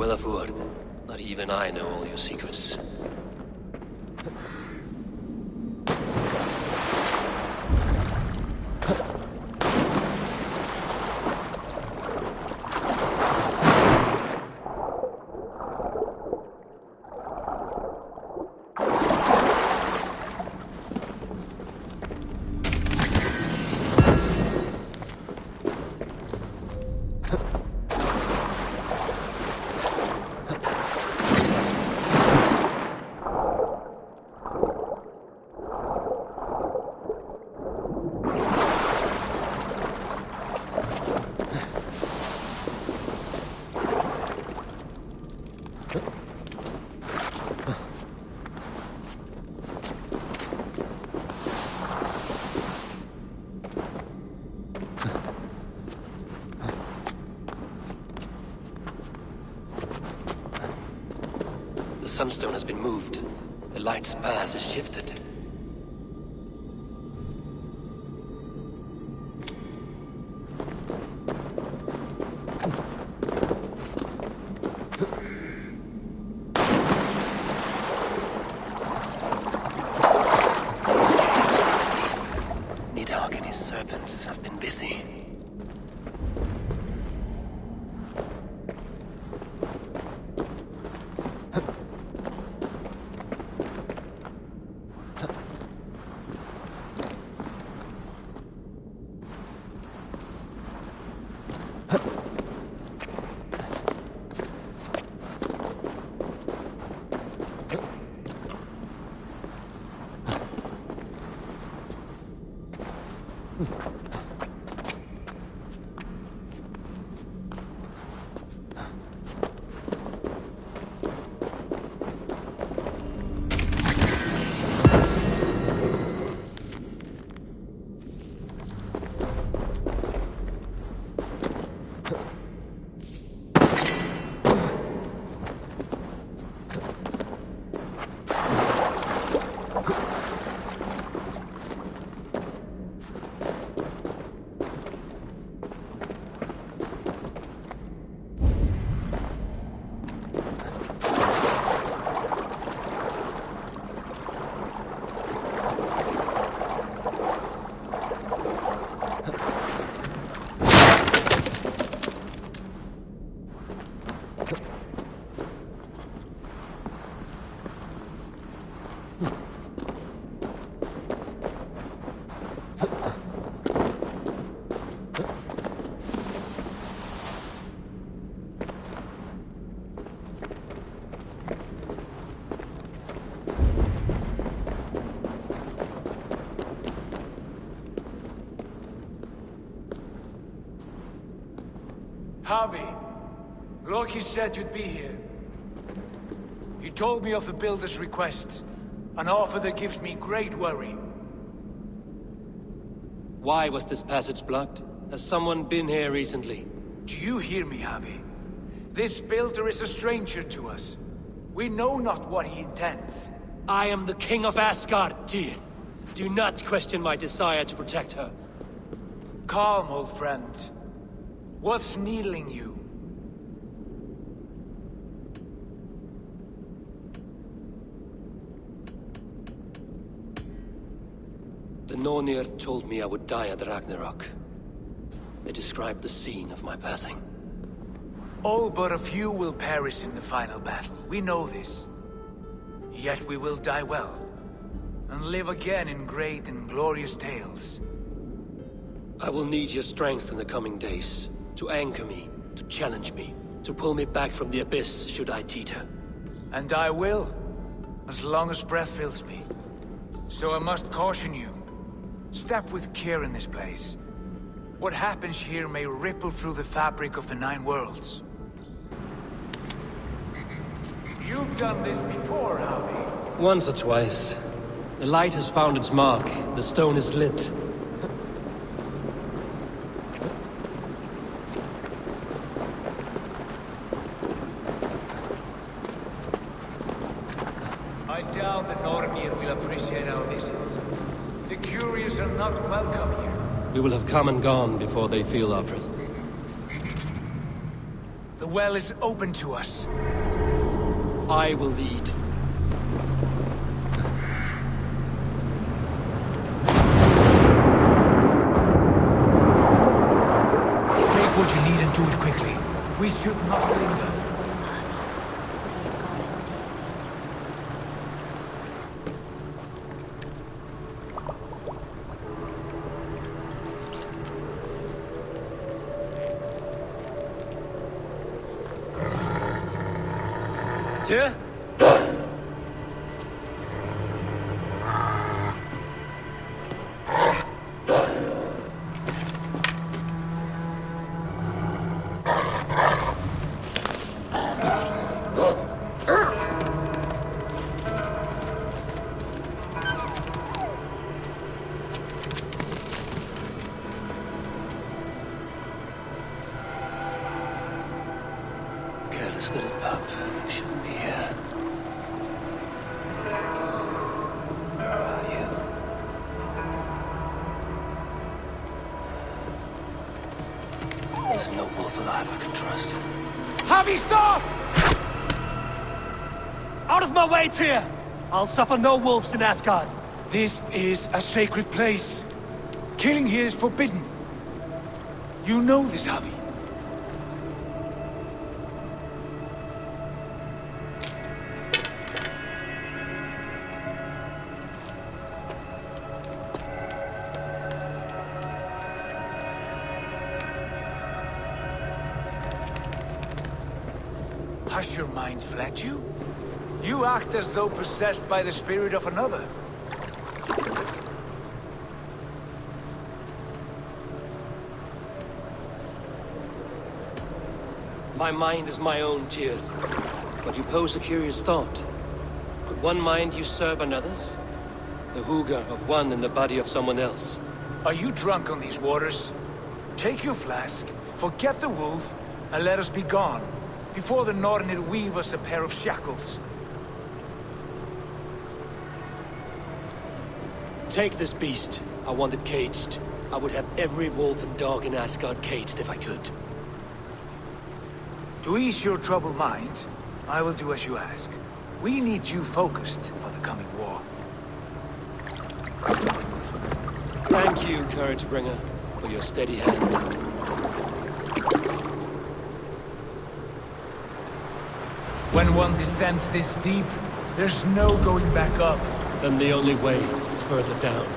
well of word. Not even I know all your secrets. The sunstone has been moved. The light's path is shifted. Nidhogg and his serpents have been busy. Harvey, Loki said you'd be here. He told me of the Builder's request, an offer that gives me great worry. Why was this passage blocked? Has someone been here recently? Do you hear me, Harvey? This Builder is a stranger to us. We know not what he intends. I am the King of Asgard, Tyr. Do not question my desire to protect her. Calm, old friend. What's needling you? The Nornir told me I would die at Ragnarok. They described the scene of my passing. All but a few will perish in the final battle. We know this. Yet we will die well, and live again in great and glorious tales. I will need your strength in the coming days. To anchor me, to challenge me, to pull me back from the abyss should I teeter. And I will, as long as breath fills me. So I must caution you. Step with care in this place. What happens here may ripple through the fabric of the Nine Worlds. You've done this before, Harvey. Once or twice. The light has found its mark. The stone is lit. I doubt the Nornir will appreciate our visit. The curious are not welcome here. We will have come and gone before they feel our presence. The well is open to us. I will lead. Take what you need and do it quickly. We should not linger. Tyr? Careless little pup. Shouldn't be here. Where are you? There's no wolf alive I can trust. Javi, stop! Out of my way, Tyr! I'll suffer no wolves in Asgard. This is a sacred place. Killing here is forbidden. You know this, Javi. Has your mind fled you? You act as though possessed by the spirit of another. My mind is my own, Tyr. But you pose a curious thought. Could one mind usurp another's? The hooga of one in the body of someone else. Are you drunk on these waters? Take your flask, forget the wolf, and let us be gone, before the Nornir weave us a pair of shackles. Take this beast. I want it caged. I would have every wolf and dog in Asgard caged if I could. To ease your troubled mind, I will do as you ask. We need you focused for the coming war. Thank you, Courage Bringer, for your steady hand. When one descends this deep, there's no going back up. Then the only way is further down.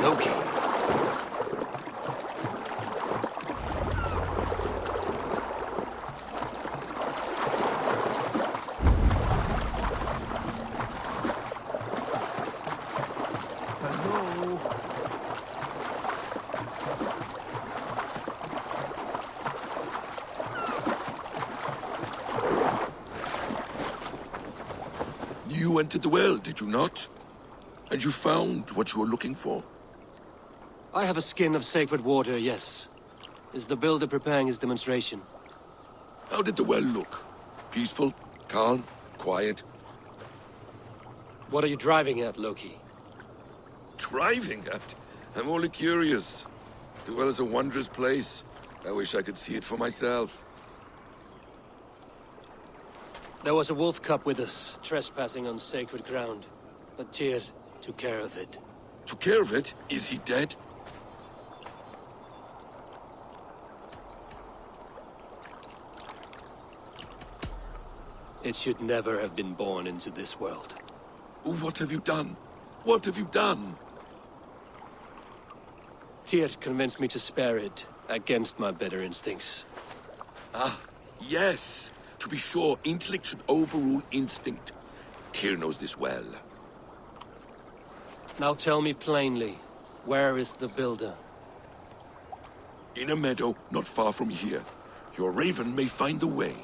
Loki. You entered the well, did you not? And you found what you were looking for? I have a skin of sacred water, yes. Is the builder preparing his demonstration? How did the well look? Peaceful, calm, quiet? What are you driving at, Loki? driving at? I'm only curious. The well is a wondrous place. I wish I could see it for myself. There was a wolf cub with us, trespassing on sacred ground. But Tyr took care of it. Took care of it? Is he dead? It should never have been born into this world. What have you done? What have you done? Tyr convinced me to spare it, against my better instincts. Ah, yes. To be sure, intellect should overrule instinct. Tyr knows this well. Now tell me plainly, where is the Builder? In a meadow, not far from here. Your raven may find the way.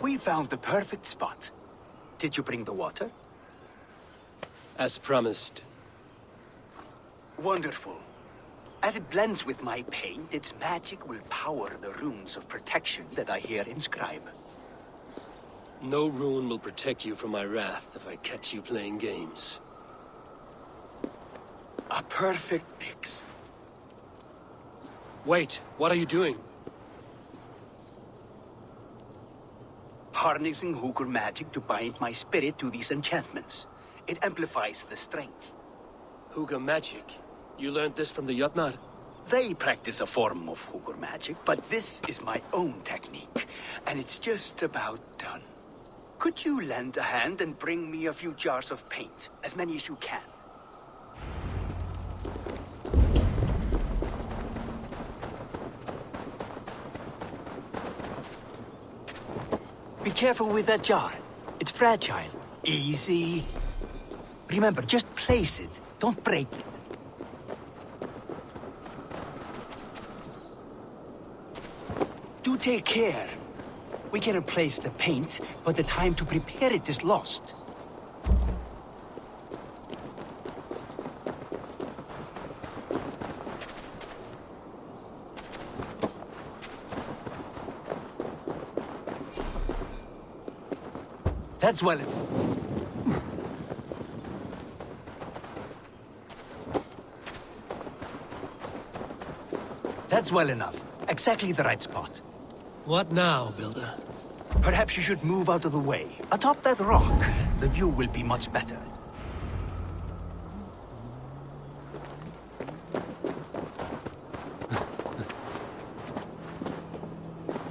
We found the perfect spot. Did you bring the water? As promised. Wonderful. As it blends with my paint, its magic will power the runes of protection that I here inscribe. No rune will protect you from my wrath if I catch you playing games. A perfect mix. Wait, what are you doing? Harnessing Hugr magic to bind my spirit to these enchantments. It amplifies the strength. Hugr magic? You learned this from the Jotnar? They practice a form of Hugr magic, but this is my own technique, and it's just about done. Could you lend a hand and bring me a few jars of paint? As many as you can. Be careful with that jar. It's fragile. Easy. Remember, just place it. Don't break it. Do take care. We can replace the paint, but the time to prepare it is lost. That's well. That's well enough. Exactly the right spot. What now, Builder? Perhaps you should move out of the way. Atop that rock, the view will be much better.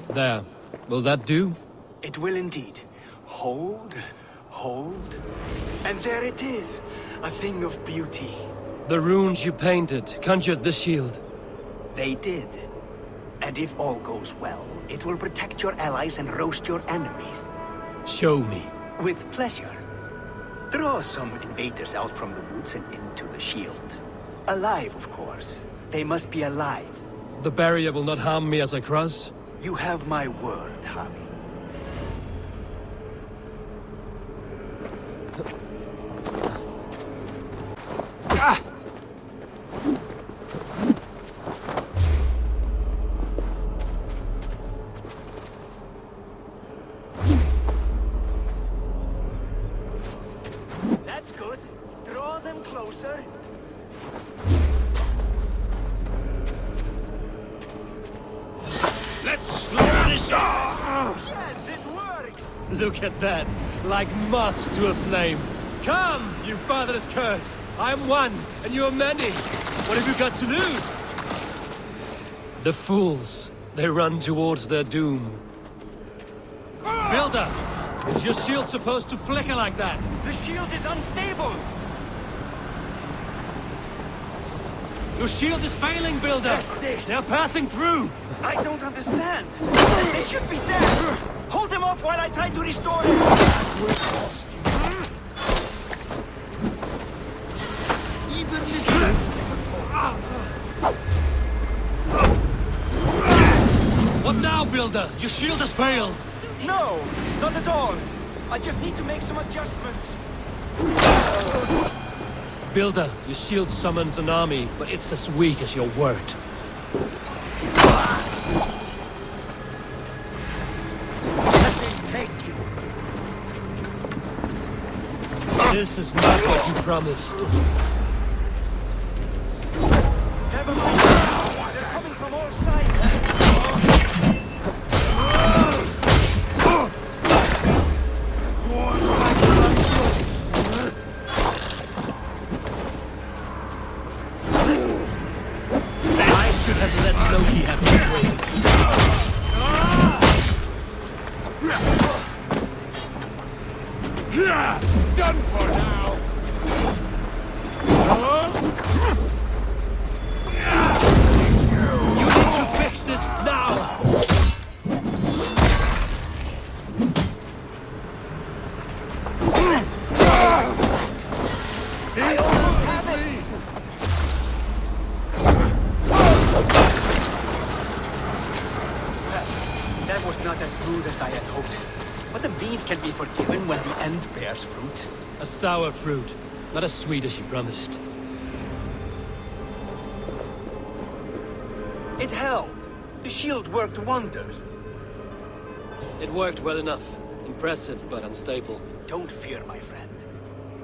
There. Will that do? It will indeed. Hold, hold, and there it is. A thing of beauty. The runes you painted conjured the shield. They did. And if all goes well, it will protect your allies and roast your enemies. Show me. With pleasure. Draw some invaders out from the woods and into the shield. Alive, of course. They must be alive. The barrier will not harm me as I cross? You have my word, Harry. That's good. Draw them closer. Let's slow this down! Yes, it works! Look at that. Like moths to a flame. Come, you fatherless curse. I am one, and you are many. What have you got to lose? The fools. They run towards their doom. Builder! Is your shield supposed to flicker like that? The shield is unstable! Your shield is failing, Builder! Yes, this. They're passing through! I don't understand. They should be dead! Hold them off while I try to restore them! What now, Builder? Your shield has failed! No, not at all. I just need to make some adjustments. Builder, your shield summons an army, but it's as weak as your word. Let me take you. This is not what you promised. Never mind. They're coming from all sides. I should have let Loki have his way with you. Done for now! You need to fix this now! I almost have it! That was not as smooth as I had hoped. But the beans can be forgiven when the end bears fruit. A sour fruit, not as sweet as you promised. It held. The shield worked wonders. It worked well enough. Impressive, but unstable. Don't fear, my friend.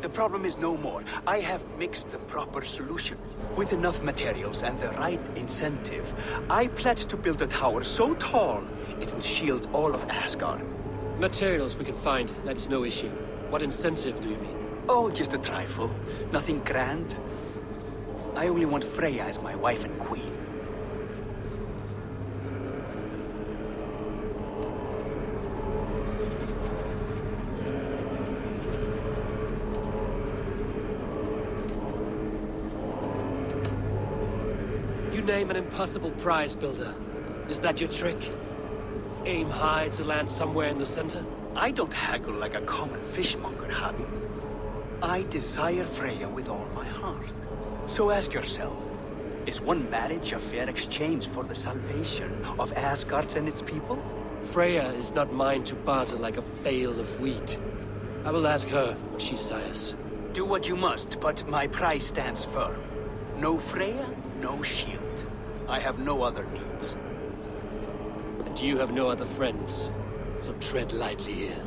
The problem is no more. I have mixed the proper solution. With enough materials and the right incentive, I pledge to build a tower so tall, it will shield all of Asgard. Materials we can find, that is no issue. What incentive do you mean? Oh, just a trifle. Nothing grand. I only want Freya as my wife and queen. You name an impossible prize, Builder. Is that your trick? Aim high to land somewhere in the center? I don't haggle like a common fishmonger, Harry. I desire Freya with all my heart. So ask yourself, is one marriage a fair exchange for the salvation of Asgard and its people? Freya is not mine to barter like a bale of wheat. I will ask her what she desires. Do what you must, but my price stands firm. No Freya, no shield. I have no other needs. And you have no other friends, so tread lightly here.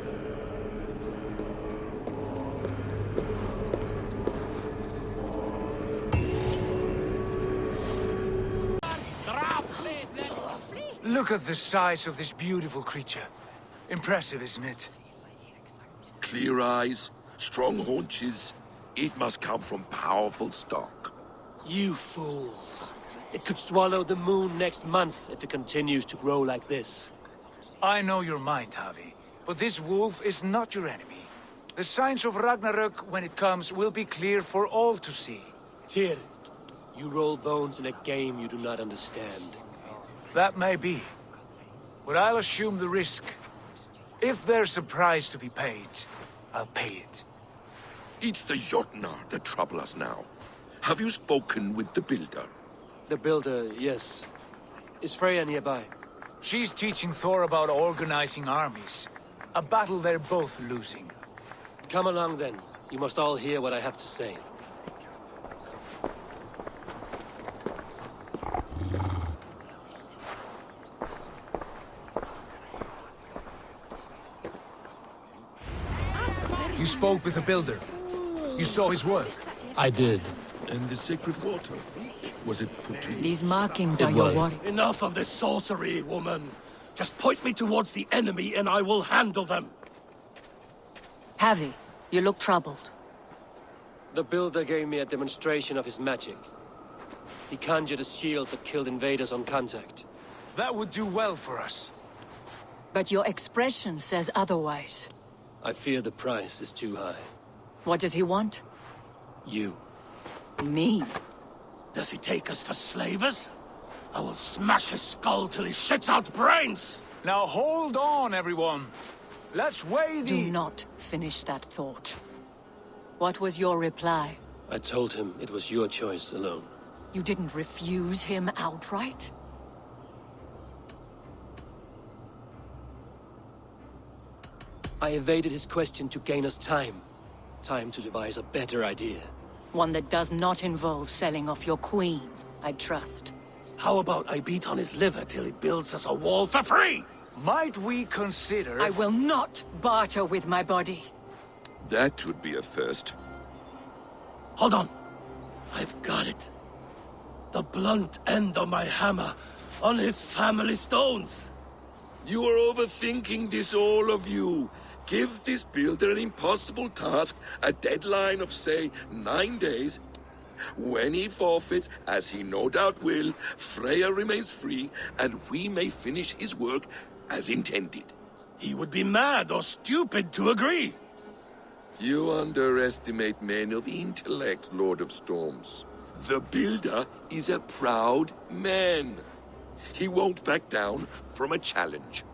Look at the size of this beautiful creature. Impressive, isn't it? Clear eyes, strong haunches. It must come from powerful stock. You fools. It could swallow the moon next month if it continues to grow like this. I know your mind, Javi, but this wolf is not your enemy. The signs of Ragnarök, when it comes, will be clear for all to see. Tyr, you roll bones in a game you do not understand. That may be, but I'll assume the risk. If there's a price to be paid, I'll pay it. It's the Jotnar that trouble us now. Have you spoken with the Builder? The Builder, yes. Is Freya nearby? She's teaching Thor about organizing armies. A battle they're both losing. Come along then. You must all hear what I have to say. You spoke with the Builder. You saw his work. I did. And the sacred water? Was it put in? These markings It are your was. worry. Enough of this sorcery, woman. Just point me towards the enemy and I will handle them. Javi, you look troubled. The Builder gave me a demonstration of his magic. He conjured a shield that killed invaders on contact. That would do well for us. But your expression says otherwise. I fear the price is too high. What does he want? You. Me? Does he take us for slavers? I will smash his skull till he shits out brains! Now hold on, everyone. Let's weigh the... Do not finish that thought. What was your reply? I told him it was your choice alone. You didn't refuse him outright? I evaded his question to gain us time. Time to devise a better idea. One that does not involve selling off your queen, I trust. How about I beat on his liver till he builds us a wall for free? Might we consider... I will not barter with my body. That would be a first. Hold on. I've got it. The blunt end of my hammer on his family stones. You are overthinking this, all of you. Give this builder an impossible task, a deadline of, say, 9 days. When he forfeits, as he no doubt will, Freya remains free, and we may finish his work as intended. He would be mad or stupid to agree. You underestimate men of intellect, Lord of Storms. The builder is a proud man. He won't back down from a challenge.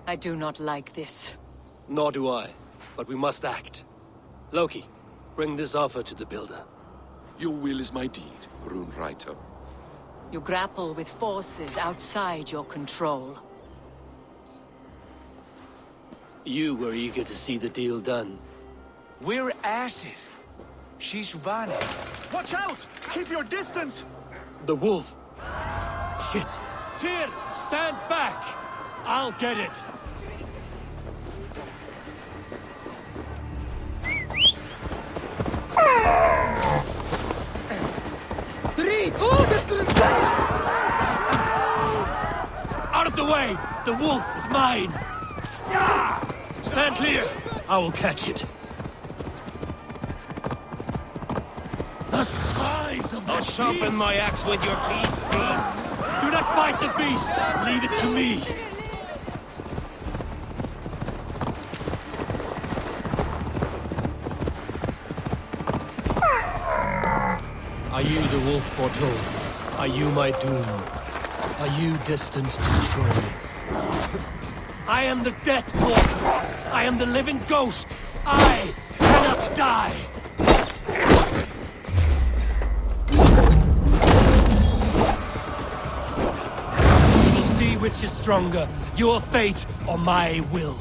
I do not like this. Nor do I, but we must act. Loki, bring this offer to the builder. Your will is my deed, Rune Writer. You grapple with forces outside your control. You were eager to see the deal done. We're at it. She's running. Watch out! Keep your distance! The wolf! Shit! Tyr, stand back! I'll get it! Out of the way! The wolf is mine! Stand clear! I will catch it. The size of I'll that sharpen beast. my axe with your teeth, beast! Do not fight the beast! Leave it to me! Are you the wolf foretold? Are you my doom? Are you destined to destroy me? I am the death wolf! I am the living ghost! I cannot die! We will see which is stronger, your fate or my will.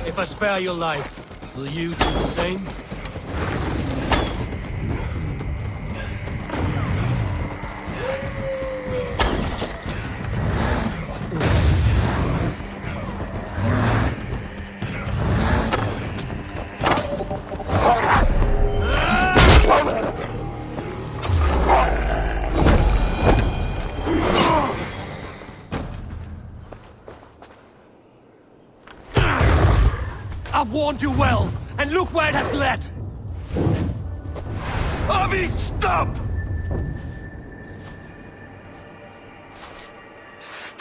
If I spare your life, will you do the same? I've warned you well, and look where it has led! Avi, stop!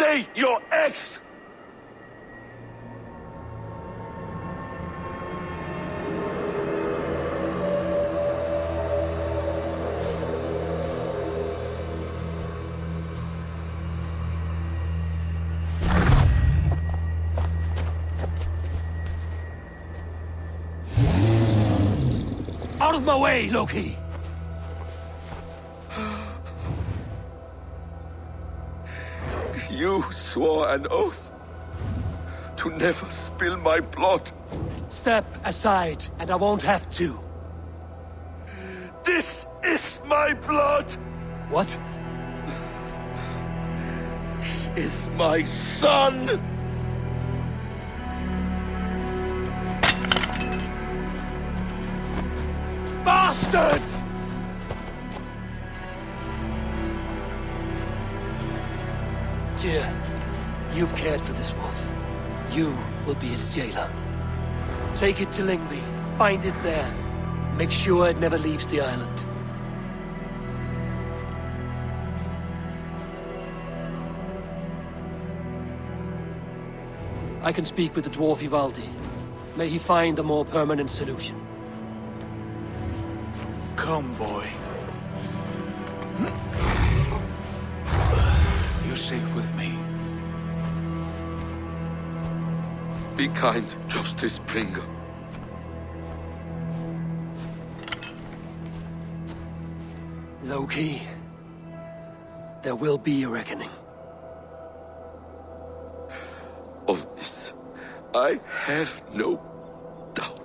stay your ex! Out of my way, Loki! You swore an oath to never spill my blood. Step aside, and I won't have to. This is my blood! What? He is my son! Bastard! Tyr, you've cared for this wolf. You will be his jailer. Take it to Lingby. Bind it there. Make sure it never leaves the island. I can speak with the dwarf Ivaldi. May he find a more permanent solution. Come, boy. You're safe with me. Be kind, Justice Bringer. Loki, there will be a reckoning. Of this, I have no doubt.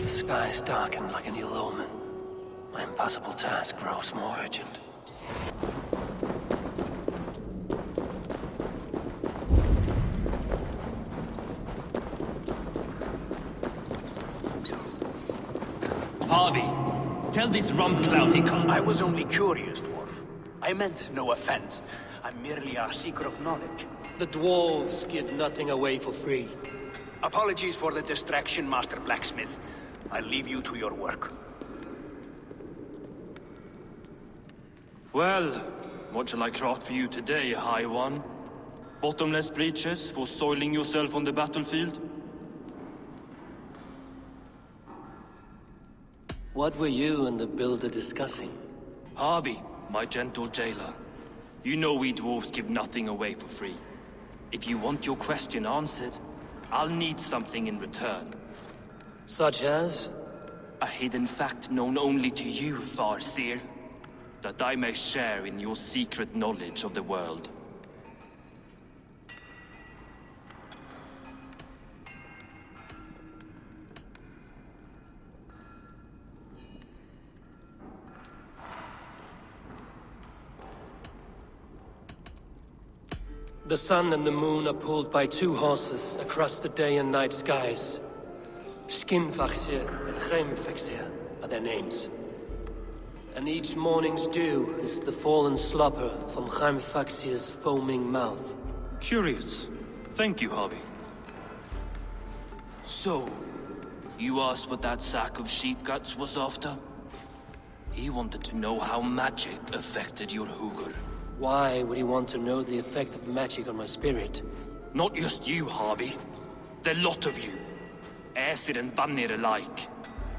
The skies darken like an ill omen. My impossible task grows more urgent. Harvey, tell this rump-clout he can't. I was only curious, dwarf. I meant no offense. I'm merely a seeker of knowledge. The dwarves give nothing away for free. Apologies for the distraction, Master Blacksmith. I'll leave you to your work. Well, what shall I craft for you today, High One? Bottomless breeches for soiling yourself on the battlefield? What were you and the builder discussing? Harvey, my gentle jailer. You know we dwarves give nothing away for free. If you want your question answered, I'll need something in return. Such as? A hidden fact known only to you, Farseer. That I may share in your secret knowledge of the world. The sun and the moon are pulled by two horses across the day and night skies. Skinfaxir and Chemfaxir are their names. And each morning's dew is the fallen slobber from Chemfaxir's foaming mouth. Curious. Thank you, Harvey. So, you asked what that sack of sheep guts was after? He wanted to know how magic affected your Hugr. Why would he want to know the effect of magic on my spirit? Not just you, Harvey. The lot of you. Aesir and Vanir alike.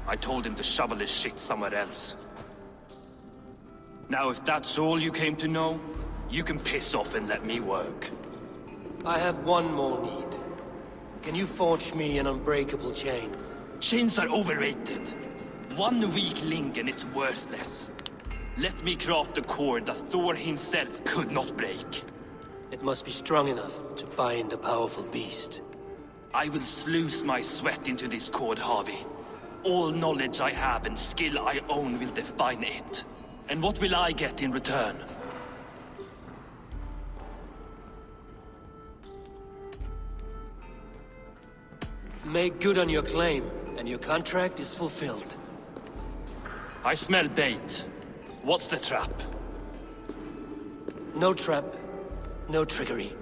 I told him to shovel his shit somewhere else. Now, if that's all you came to know, you can piss off and let me work. I have one more need. Can you forge me an unbreakable chain? Chains are overrated. One weak link and it's worthless. Let me craft a cord that Thor himself could not break. It must be strong enough to bind a powerful beast. I will sluice my sweat into this cord, Harvey. All knowledge I have and skill I own will define it. And what will I get in return? Make good on your claim, and your contract is fulfilled. I smell bait. What's the trap? No trap, no trickery.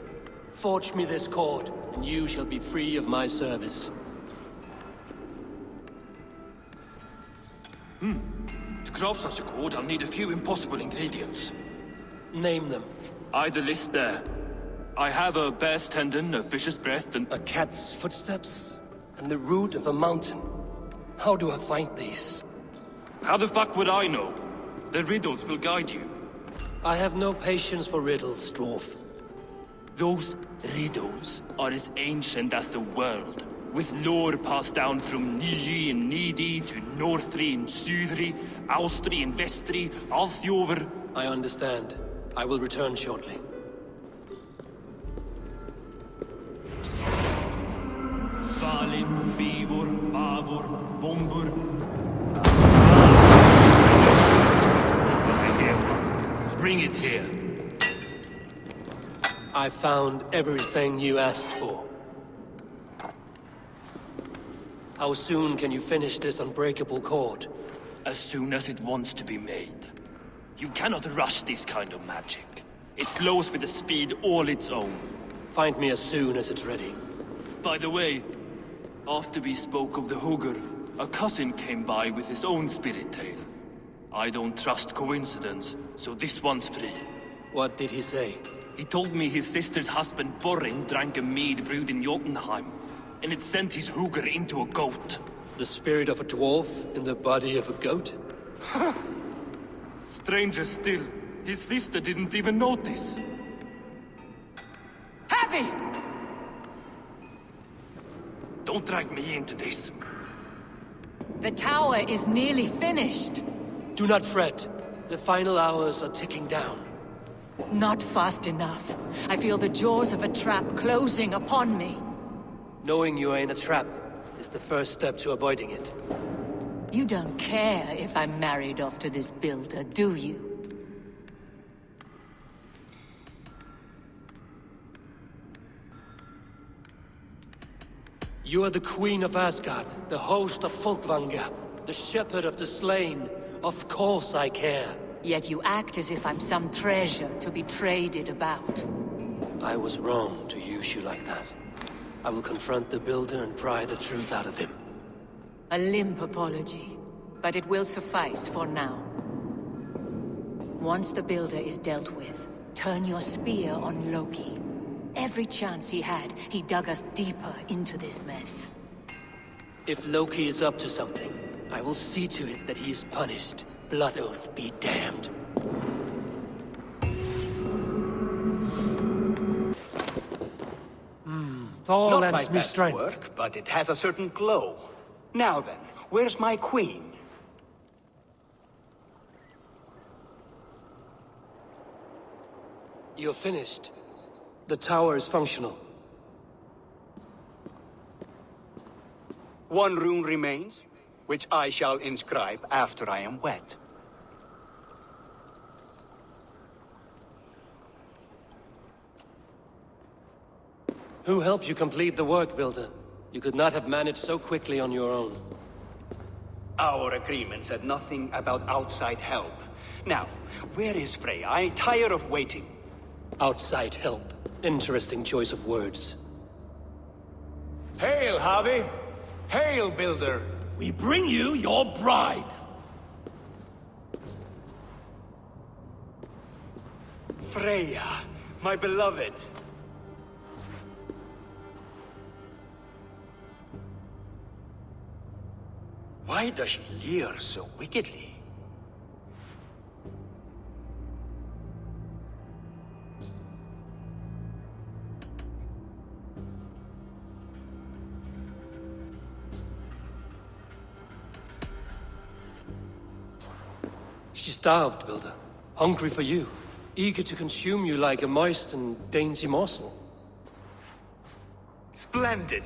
Forge me this cord, and you shall be free of my service. To craft such a cord, I'll need a few impossible ingredients. Name them. The list there. I have a bear's tendon, a fish's breath, and... A cat's footsteps, and the root of a mountain. How do I find these? How the fuck would I know? The riddles will guide you. I have no patience for riddles, dwarf. Those riddles are as ancient as the world, with lore passed down from Niji and Nidi to Northri and Sudri, Austri and Vestri, Althjover. I understand. I will return shortly. Valin, Beavor, Babur, Bombur. I hear one. Bring it here. I found everything you asked for. How soon can you finish this unbreakable cord? As soon as it wants to be made. You cannot rush this kind of magic. It flows with a speed all its own. Find me as soon as it's ready. By the way, after we spoke of the Hugr, a cousin came by with his own spirit tale. I don't trust coincidence, so this one's free. What did he say? He told me his sister's husband Borin drank a mead brewed in Jotunheim, and it sent his Hugr into a goat. The spirit of a dwarf in the body of a goat? Stranger still, his sister didn't even notice. Heavy! Don't drag me into this. The tower is nearly finished. Do not fret. The final hours are ticking down. Not fast enough. I feel the jaws of a trap closing upon me. Knowing you are in a trap is the first step to avoiding it. You don't care if I'm married off to this builder, do you? You are the Queen of Asgard, the host of Folkvanga, the shepherd of the slain. Of course I care. Yet you act as if I'm some treasure to be traded about. I was wrong to use you like that. I will confront the builder and pry the truth out of him. A limp apology, but it will suffice for now. Once the builder is dealt with, turn your spear on Loki. Every chance he had, he dug us deeper into this mess. If Loki is up to something, I will see to it that he is punished. Blood Oath be damned. Thor Not my lends me best strength. work, but it has a certain glow. Now then, where's my queen? You're finished. The tower is functional. One rune remains, which I shall inscribe after I am wed. Who helped you complete the work, Builder? You could not have managed so quickly on your own. Our agreement said nothing about outside help. Now, where is Freya? I'm tired of waiting. Outside help. Interesting choice of words. Hail, Harvey! Hail, Builder! We bring you your bride. Freya, my beloved. Why does she leer so wickedly? She starved, Builder. Hungry for you. Eager to consume you like a moist and dainty morsel. Splendid.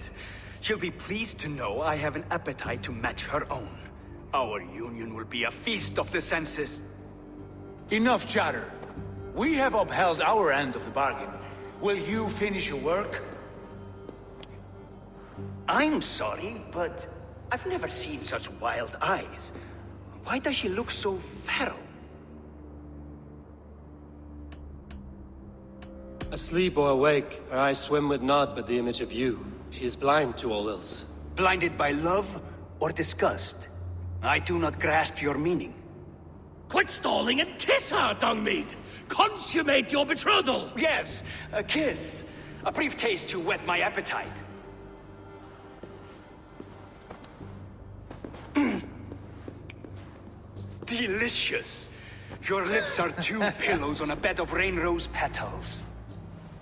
She'll be pleased to know I have an appetite to match her own. Our union will be a feast of the senses. Enough chatter. We have upheld our end of the bargain. Will you finish your work? I'm sorry, but I've never seen such wild eyes. Why does she look so feral? Asleep or awake, her eyes swim with naught but the image of you. She is blind to all else. Blinded by love or disgust? I do not grasp your meaning. Quit stalling and kiss her, Dungmeat! Consummate your betrothal! Yes, a kiss. A brief taste to whet my appetite. Delicious. Your lips are two pillows on a bed of rain rose petals.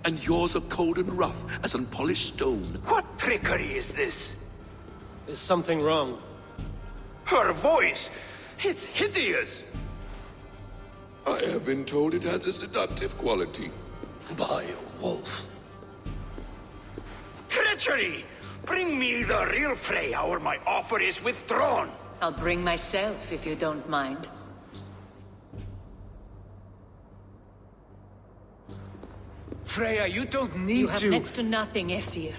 And yours are cold and rough as unpolished stone. What trickery is this? Is something wrong? Her voice! It's hideous! I have been told it has a seductive quality. By a wolf. Treachery! Bring me the real Freya or my offer is withdrawn! I'll bring myself if you don't mind. Freya, you don't need You have to... next to nothing, Aesir.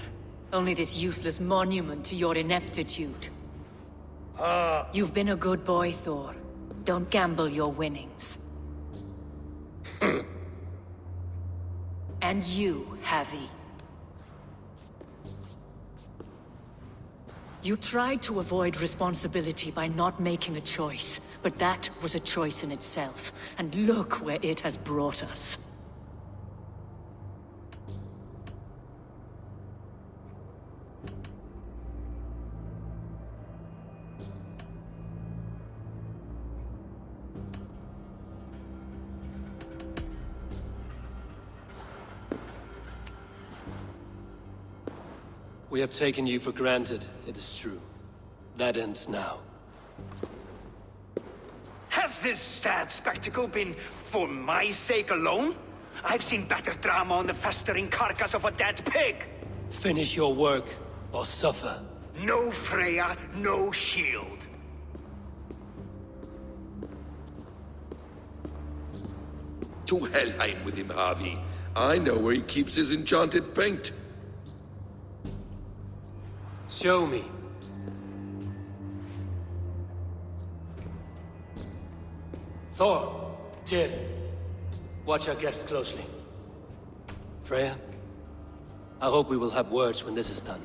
Only this useless monument to your ineptitude. You've been a good boy, Thor. Don't gamble your winnings. And you, Havi. You tried to avoid responsibility by not making a choice, but that was a choice in itself, and look where it has brought us. We have taken you for granted, it is true. That ends now. Has this sad spectacle been for my sake alone? I've seen better drama on the festering carcass of a dead pig! Finish your work, or suffer. No Freya, no shield. To Helheim with him, Harvey. I know where he keeps his enchanted paint. Show me. Thor, Tyr, watch our guest closely. Freya, I hope we will have words when this is done.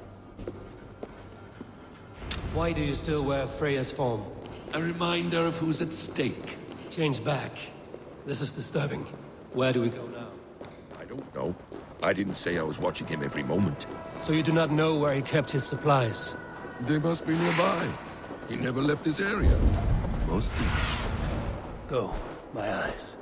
Why do you still wear Freya's form? A reminder of who's at stake. Change back. This is disturbing. Where do we go now? I don't know. I didn't say I was watching him every moment. So you do not know where he kept his supplies? They must be nearby. He never left this area. Must be. Go, my eyes.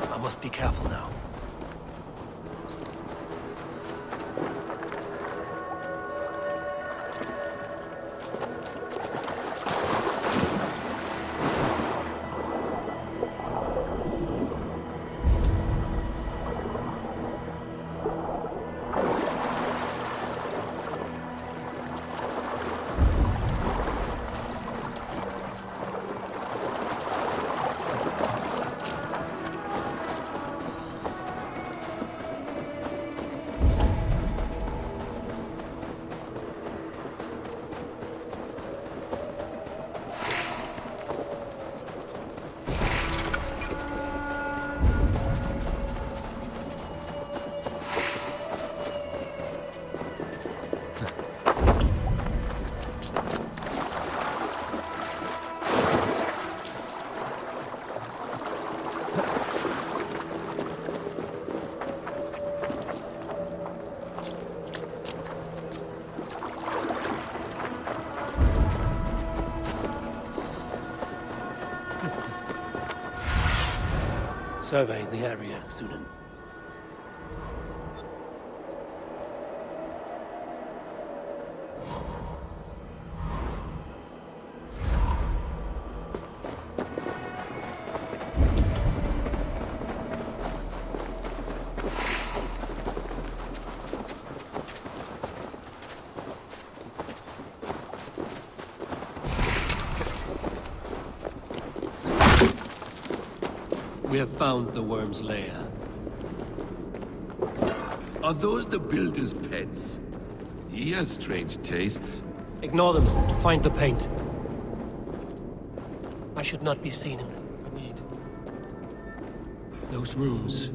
I must be careful now. Survey the area, Sunan. We have found the worm's lair. Are those the builder's pets? He has strange tastes. Ignore them. Find the paint. I should not be seen in it. We need... Those rooms.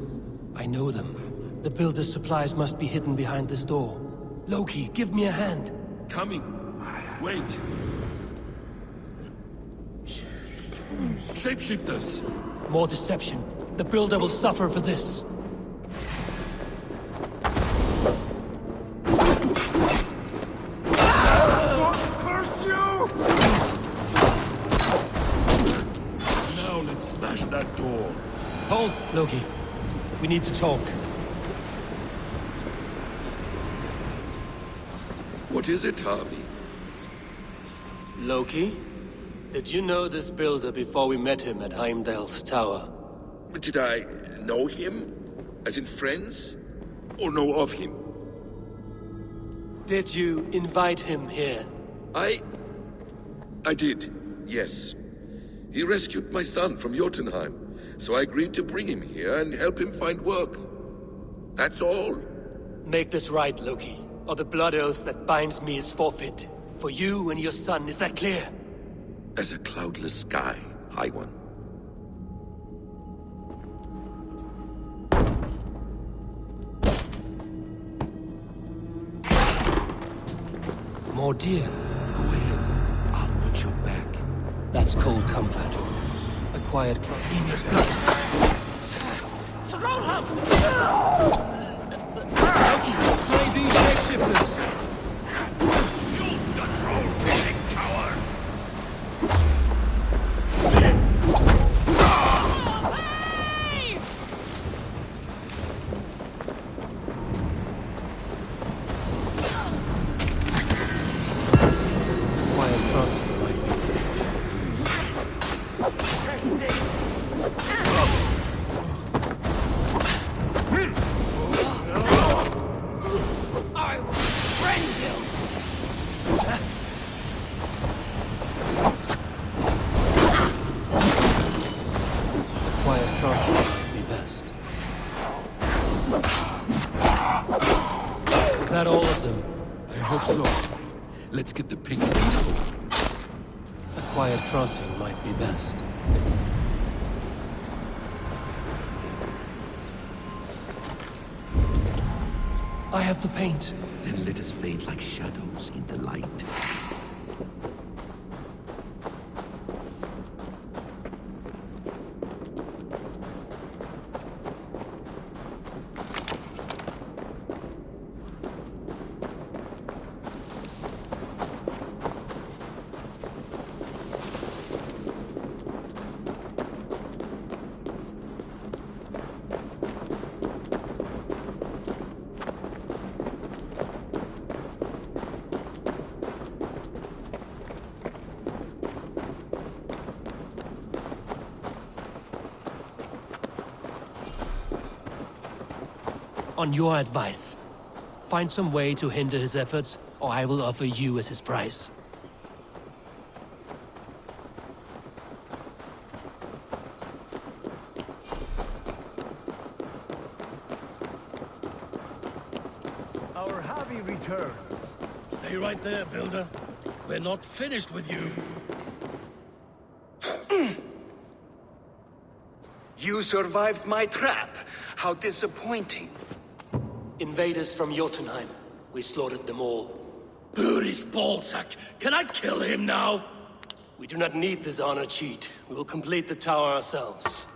I know them. The builder's supplies must be hidden behind this door. Loki, give me a hand. Coming. Wait. Shapeshifters! More deception. The builder will suffer for this. Curse you! Now let's smash that door. Hold, Loki. We need to talk. What is it, Harvey? Loki? Did you know this builder before we met him at Heimdall's tower? Did I know him? As in friends? Or know of him? Did you invite him here? I did, yes. He rescued my son from Jotunheim, so I agreed to bring him here and help him find work. That's all. Make this right, Loki, or the blood oath that binds me is forfeit. For you and your son, is that clear? As a cloudless sky, High One. More deer. Go ahead. I'll watch your back. That's cold comfort. A quiet Crocinius blood. Loki, slay these shapeshifters! Is that all of them? I hope so. Let's get the paint peaceful. A quiet crossing might be best. I have the paint. Then let us fade like shadows in the light. On your advice, find some way to hinder his efforts, or I will offer you as his price. Our Harvey returns. Stay right there, Builder. We're not finished with you. You survived my trap. How disappointing. Invaders from Jotunheim. We slaughtered them all. Buri's ballsack. Can I kill him now? We do not need this honor cheat. We will complete the tower ourselves.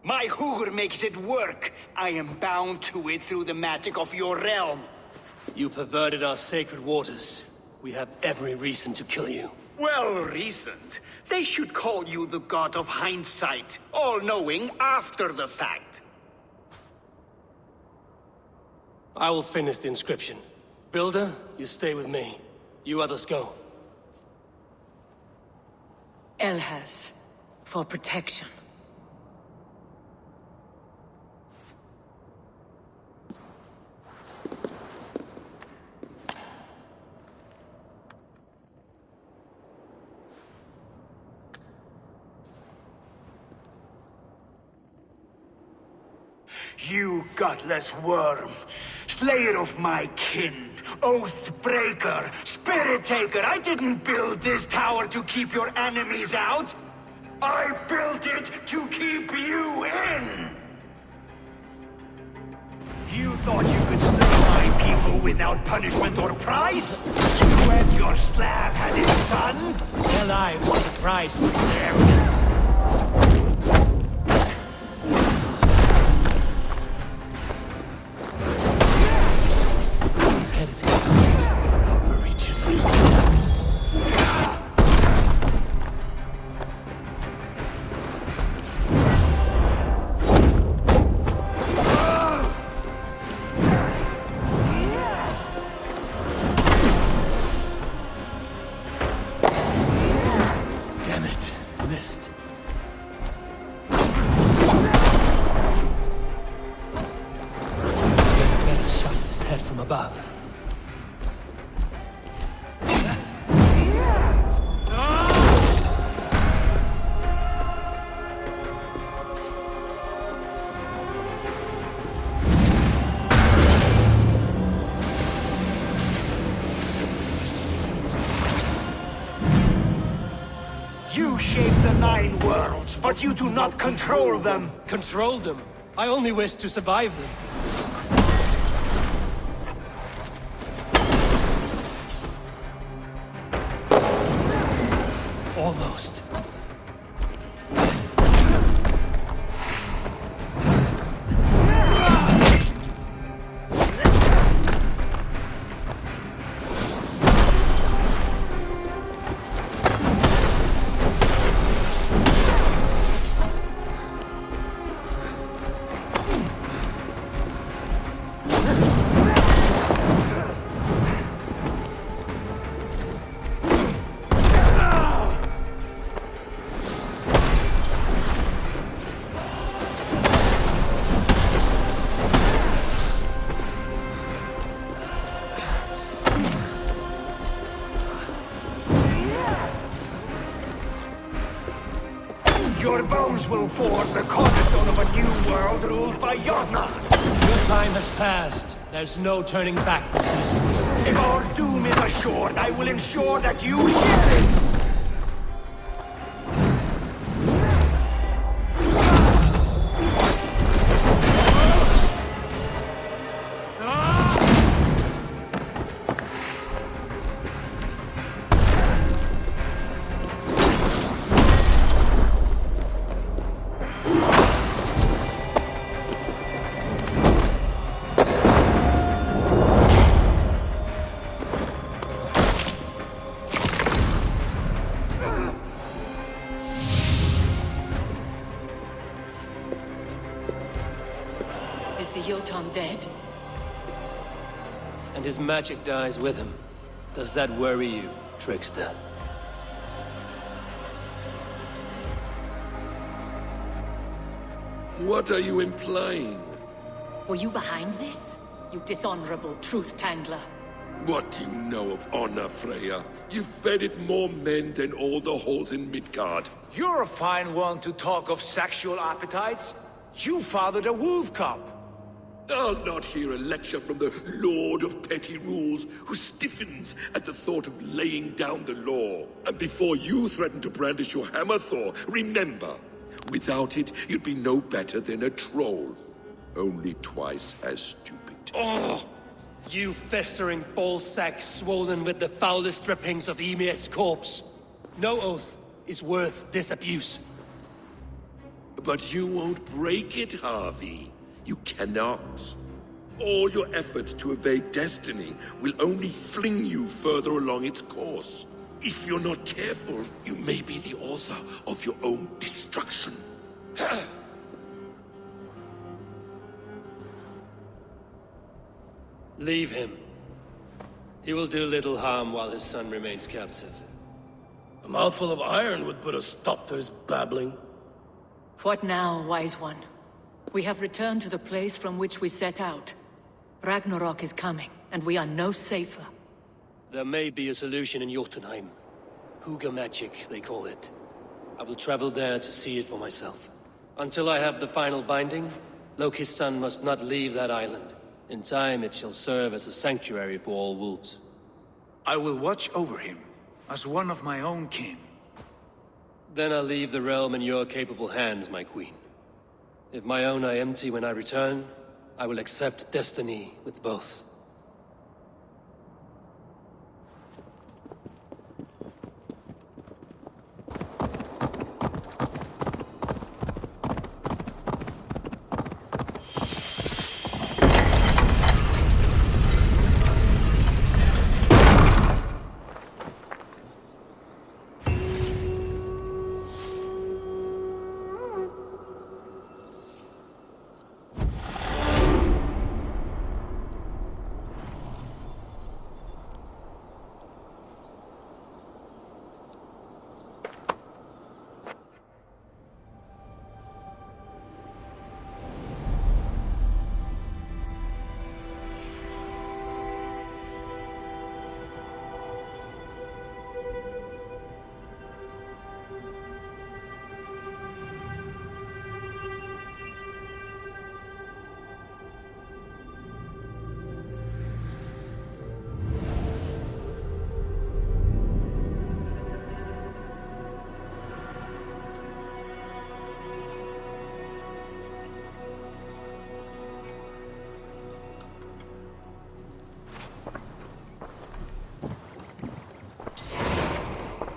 My Hugr makes it work. I am bound to it through the magic of your realm. You perverted our sacred waters. We have every reason to kill you. Well reasoned. They should call you the god of hindsight, all-knowing after the fact. I will finish the inscription. Builder, you stay with me. You others go. Elhas, for protection. You gutless worm! Slayer of my kin! Oath breaker! Spirit taker! I didn't build this tower to keep your enemies out! I built it to keep you in! You thought you could slay my people without punishment or price? You and your slab had it done? Their lives are the price of their arrogance. His head is exposed. Overreach it. Damn it. Missed. Better shot his head from above. You shape the 9 worlds, but you do not control them. Control them. I only wish to survive them. Almost. Your bones will form the cornerstone of a new world ruled by Yodna. Your time has passed. There's no turning back the seasons. If our doom is assured, I will ensure that you hear it. Is the Jotun dead? And his magic dies with him. Does that worry you, trickster? What are you implying? Were you behind this? You dishonorable truth-tangler. What do you know of honor, Freya? You've bedded more men than all the halls in Midgard. You're a fine one to talk of sexual appetites. You fathered a wolf cub. I'll not hear a lecture from the Lord of Petty Rules, who stiffens at the thought of laying down the law. And before you threaten to brandish your hammer, Thor, remember, without it, you'd be no better than a troll. Only twice as stupid. Oh! You festering ballsack swollen with the foulest drippings of Ymir's corpse. No oath is worth this abuse. But you won't break it, Harvey. You cannot. All your efforts to evade destiny will only fling you further along its course. If you're not careful, you may be the author of your own destruction. Leave him. He will do little harm while his son remains captive. A mouthful of iron would put a stop to his babbling. What now, wise one? We have returned to the place from which we set out. Ragnarok is coming, and we are no safer. There may be a solution in Jotunheim. Hugger magic, they call it. I will travel there to see it for myself. Until I have the final binding, Loki's son must not leave that island. In time, it shall serve as a sanctuary for all wolves. I will watch over him, as one of my own kin. Then I'll leave the realm in your capable hands, my queen. If my own are empty when I return, I will accept destiny with both.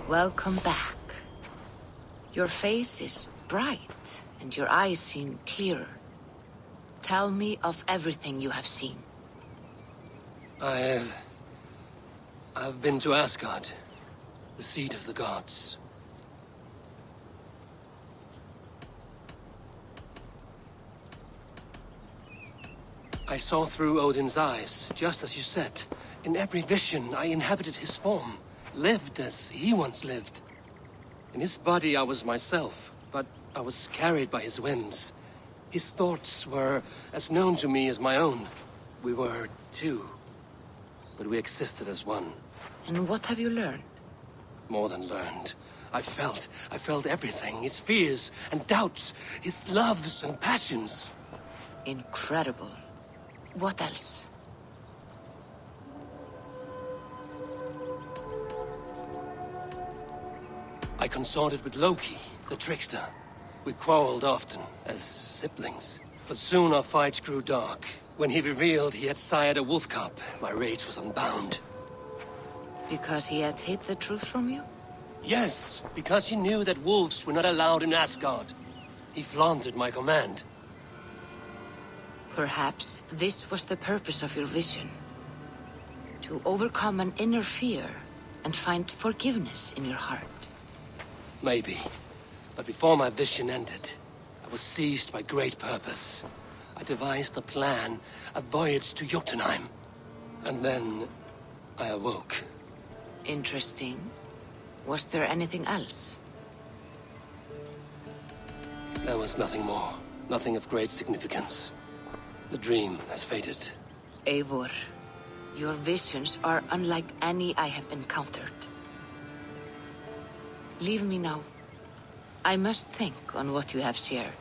Welcome back. Your face is bright, and your eyes seem clearer. Tell me of everything you have seen. I've been to Asgard, the seat of the gods. I saw through Odin's eyes, just as you said. In every vision, I inhabited his form, lived as he once lived. In his body, I was myself, but I was carried by his whims. His thoughts were as known to me as my own. We were two, but we existed as one. And what have you learned? More than learned. I felt everything. His fears and doubts, his loves and passions. Incredible. What else? I consorted with Loki, the trickster. We quarreled often, as siblings. But soon our fights grew dark. When he revealed he had sired a wolf cub, my rage was unbound. Because he had hid the truth from you? Yes, because he knew that wolves were not allowed in Asgard. He flaunted my command. Perhaps this was the purpose of your vision. To overcome an inner fear and find forgiveness in your heart. Maybe. But before my vision ended, I was seized by great purpose. I devised a plan, a voyage to Jotunheim. And then I awoke. Interesting. Was there anything else? There was nothing more. Nothing of great significance. The dream has faded. Eivor, your visions are unlike any I have encountered. Leave me now. I must think on what you have shared.